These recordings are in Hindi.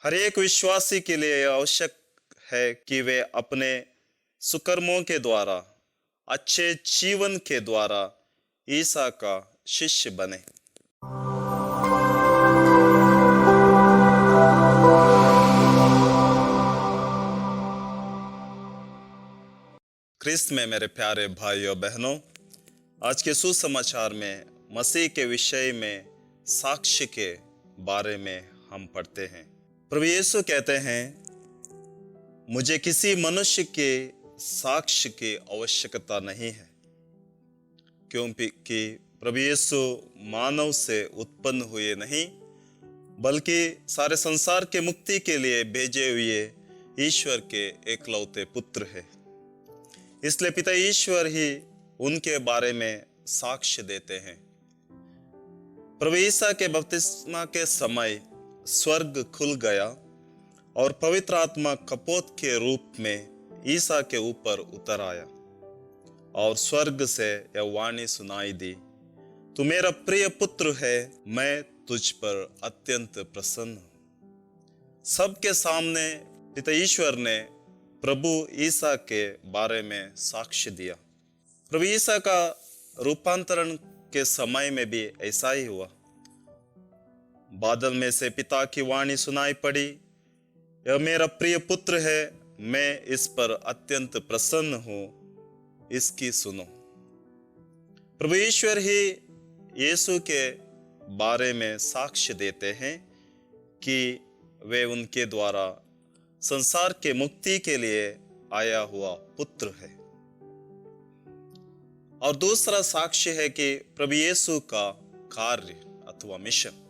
हर एक विश्वासी के लिए यह आवश्यक है कि वे अपने सुकर्मों के द्वारा, अच्छे जीवन के द्वारा ईसा का शिष्य बने। क्रिस्त में मेरे प्यारे भाइयों बहनों, आज के सुसमाचार में मसीह के विषय में साक्ष्य के बारे में हम पढ़ते हैं। प्रभु यीशु कहते हैं, मुझे किसी मनुष्य के साक्ष्य की आवश्यकता नहीं है, क्योंकि प्रभु यीशु मानव से उत्पन्न हुए नहीं, बल्कि सारे संसार के मुक्ति के लिए भेजे हुए ईश्वर के एकलौते पुत्र है। इसलिए पिता ईश्वर ही उनके बारे में साक्ष्य देते हैं। प्रभु ईसा के बपतिस्मा के समय स्वर्ग खुल गया और पवित्र आत्मा कपोत के रूप में ईसा के ऊपर उतर आया और स्वर्ग से यह वाणी सुनाई दी, तू मेरा प्रिय पुत्र है, मैं तुझ पर अत्यंत प्रसन्न हूं। सबके सामने पिता ईश्वर ने प्रभु ईसा के बारे में साक्ष्य दिया। प्रभु ईसा का रूपांतरण के समय में भी ऐसा ही हुआ। बादल में से पिता की वाणी सुनाई पड़ी, यह मेरा प्रिय पुत्र है, मैं इस पर अत्यंत प्रसन्न हूं, इसकी सुनो। प्रभु ईश्वर ही यीशु के बारे में साक्ष्य देते हैं कि वे उनके द्वारा संसार के मुक्ति के लिए आया हुआ पुत्र है। और दूसरा साक्ष्य है कि प्रभु यीशु का कार्य अथवा मिशन,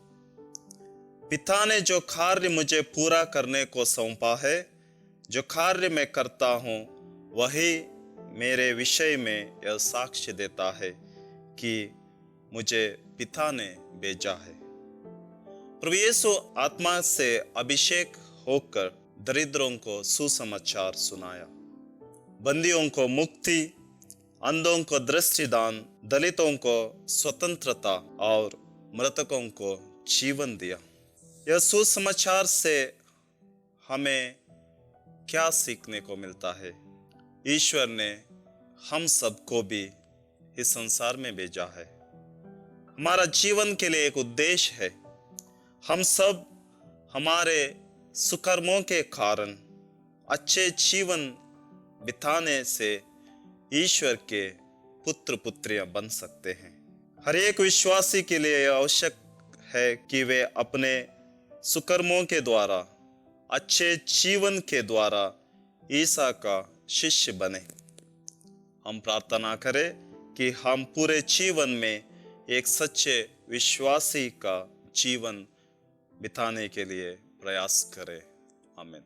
पिता ने जो कार्य मुझे पूरा करने को सौंपा है, जो कार्य मैं करता हूं, वही मेरे विषय में यह साक्ष्य देता है कि मुझे पिता ने भेजा है। प्रभु यीशु आत्मा से अभिषेक होकर दरिद्रों को सुसमाचार सुनाया, बंदियों को मुक्ति, अंधों को दृष्टिदान, दलितों को स्वतंत्रता और मृतकों को जीवन दिया। यह सुसमाचार से हमें क्या सीखने को मिलता है? ईश्वर ने हम सबको भी इस संसार में भेजा है। हमारा जीवन के लिए एक उद्देश्य है। हम सब हमारे सुकर्मों के कारण अच्छे जीवन बिताने से ईश्वर के पुत्र पुत्रियां बन सकते हैं। हर एक विश्वासी के लिए यह आवश्यक है कि वे अपने सुकर्मों के द्वारा, अच्छे जीवन के द्वारा ईसा का शिष्य बने। हम प्रार्थना करें कि हम पूरे जीवन में एक सच्चे विश्वासी का जीवन बिताने के लिए प्रयास करें। आमीन।